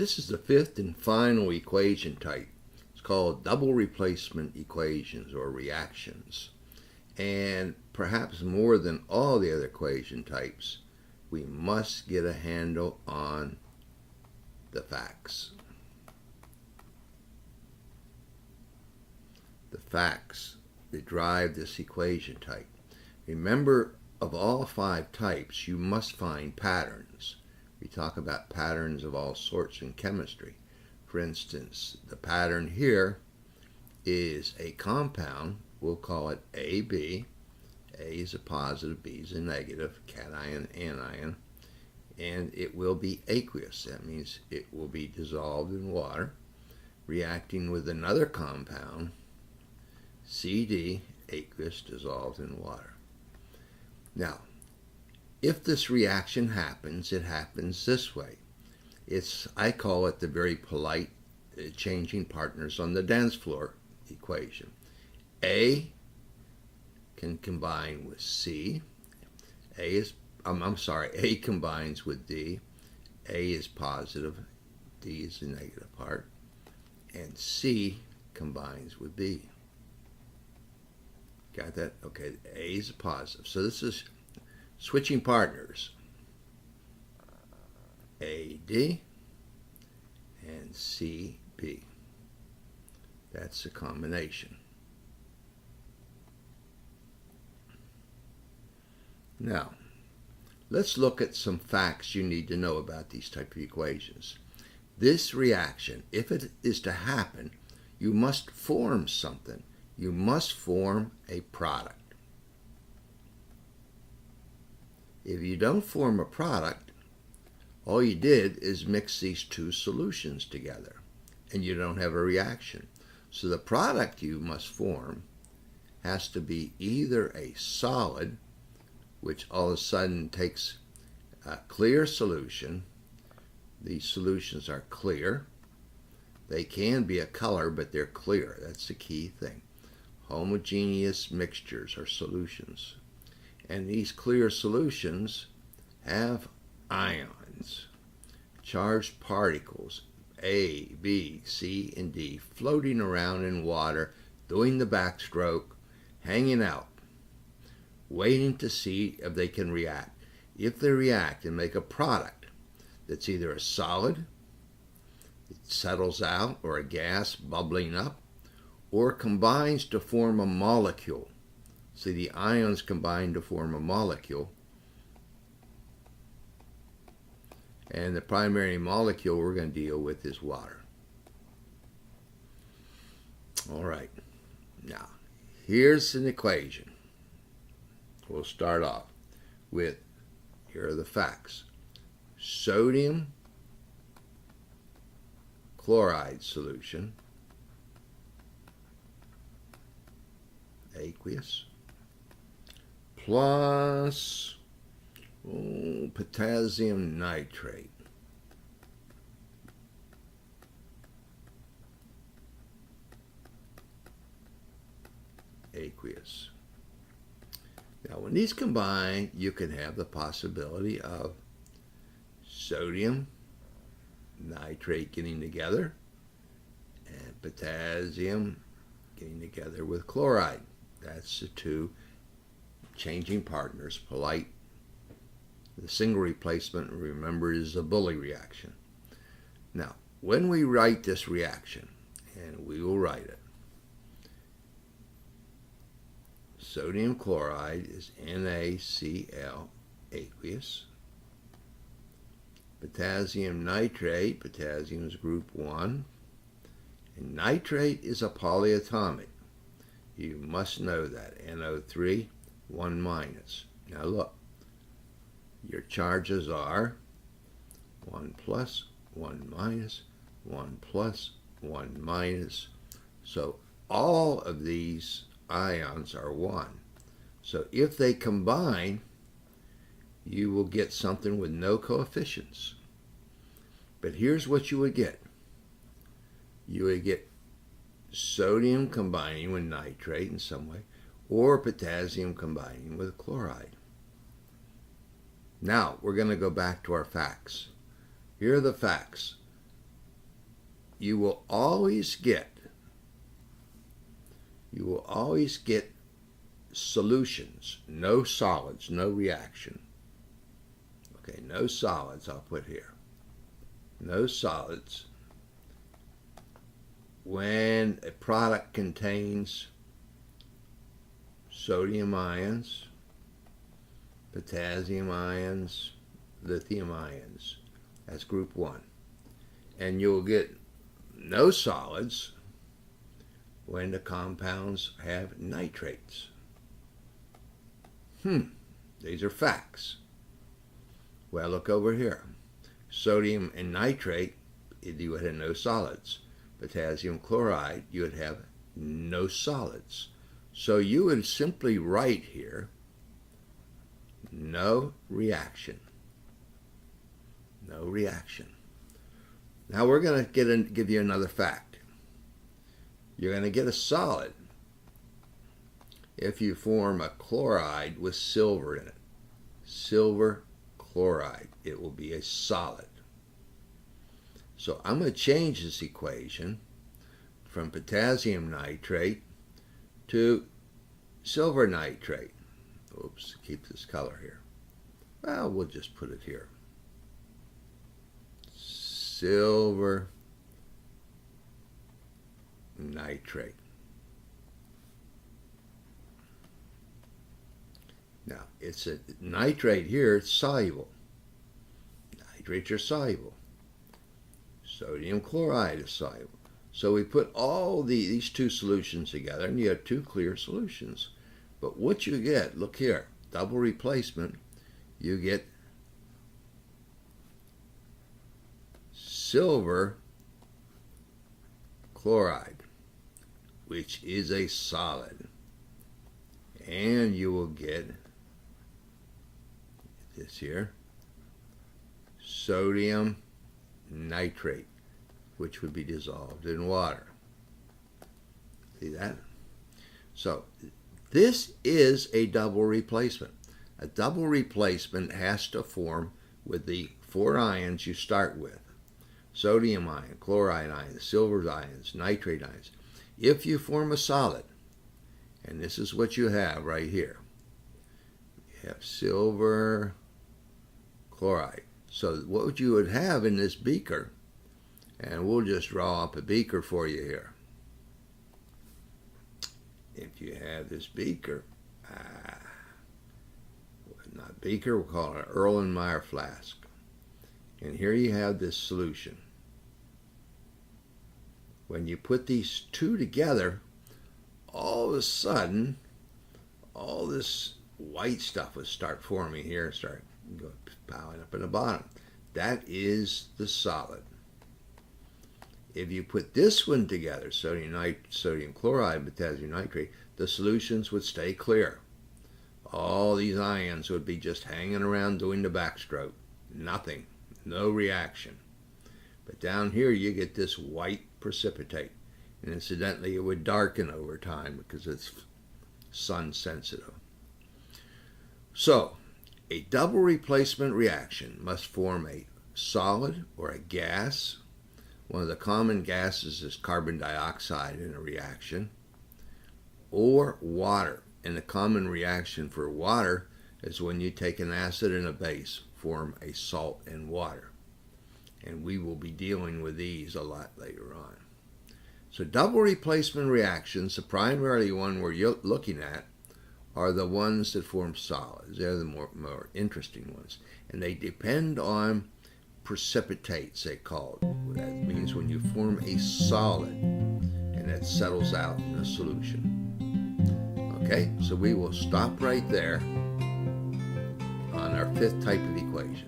This is the fifth and final equation type. It's called double replacement equations or reactions. And perhaps more than all the other equation types, we must get a handle on the facts. The facts that drive this equation type. Remember, of all 5 types, you must find patterns. We talk about patterns of all sorts in chemistry. For instance, the pattern here is a compound. We'll call it AB. A is a positive, B is a negative, cation, anion, and it will be aqueous. That means it will be dissolved in water, reacting with another compound, CD, aqueous, dissolved in water. Now, if this reaction happens, it happens this way. I call it the very polite changing partners on the dance floor equation. A can combine with C. A combines with D. A is positive, D is the negative part, and C combines with B. Got that? Okay, A is a positive. So this is switching partners. AD and CB. That's the combination. Now, let's look at some facts you need to know about these type of equations. This reaction, if it is to happen, you must form something. You must form a product. If you don't form a product, all you did is mix these 2 solutions together, and you don't have a reaction. So the product you must form has to be either a solid, which all of a sudden takes a clear solution. These solutions are clear. They can be a color, but they're clear. That's the key thing. Homogeneous mixtures or solutions. And these clear solutions have ions, charged particles, A, B, C, and D, floating around in water, doing the backstroke, hanging out, waiting to see if they can react. If they react and make a product that's either a solid, it settles out, or a gas bubbling up, or combines to form a molecule. See, the ions combine to form a molecule. And the primary molecule we're going to deal with is water. All right. Now, here's an equation. We'll start off with, here are the facts. Sodium chloride solution, aqueous, plus potassium nitrate. Aqueous. Now, when these combine, you can have the possibility of sodium nitrate getting together and potassium getting together with chloride. That's the 2 changing partners, polite. The single replacement, remember, is a bully reaction. Now, when we write this reaction, and we will write it, sodium chloride is NaCl, aqueous. Potassium nitrate, potassium is group 1. And nitrate is a polyatomic. You must know that. NO3, 1 minus. Now look, your charges are 1 plus, 1 minus, 1 plus, 1 minus. So all of these ions are 1. So if they combine, you will get something with no coefficients. But here's what you would get. You would get sodium combining with nitrate in some way, or potassium combining with chloride. Now, we're going to go back to our facts. Here are the facts. you will always get solutions, no solids, no reaction. Okay, no solids, I'll put here. No solids when a product contains sodium ions, potassium ions, lithium ions. That's group 1. And you'll get no solids when the compounds have nitrates. These are facts. Well, look over here. Sodium and nitrate, you would have no solids. Potassium chloride, you would have no solids. So you would simply write here, no reaction. No reaction. Now we're going to give you another fact. You're going to get a solid if you form a chloride with silver in it. Silver chloride. It will be a solid. So I'm going to change this equation from potassium nitrate to silver nitrate. Oops, keep this color here. Well, we'll just put it here. Silver nitrate. Now, it's a nitrate here, it's soluble. Nitrates are soluble. Sodium chloride is soluble. So we put all these two solutions together, and you have two clear solutions. But what you get, look here, double replacement, you get silver chloride, which is a solid. And you will get this here, sodium nitrate, which would be dissolved in water. See that? So this is a double replacement. A double replacement has to form with the 4 ions you start with. Sodium ion, chloride ions, silver ions, nitrate ions. If you form a solid, and this is what you have right here. You have silver chloride. So what you would have in this beaker, and we'll just draw up a beaker for you here. If you have this beaker, not beaker, we'll call it an Erlenmeyer flask. And here you have this solution. When you put these two together, all of a sudden, all this white stuff will start forming here, start piling up in the bottom. That is the solid. If you put this one together, sodium chloride, potassium nitrate, the solutions would stay clear. All these ions would be just hanging around doing the backstroke. Nothing. No reaction. But down here you get this white precipitate. And incidentally, it would darken over time because it's sun sensitive. So, a double replacement reaction must form a solid or a gas. One of the common gases is carbon dioxide in a reaction, or water. And the common reaction for water is when you take an acid and a base, form a salt and water. And we will be dealing with these a lot later on. So double replacement reactions, the primary one we're looking at, are the ones that form solids. They're the more interesting ones. And they depend on precipitates, they call it. That means when you form a solid and it settles out in a solution. Okay, so we will stop right there on our 5th type of equation.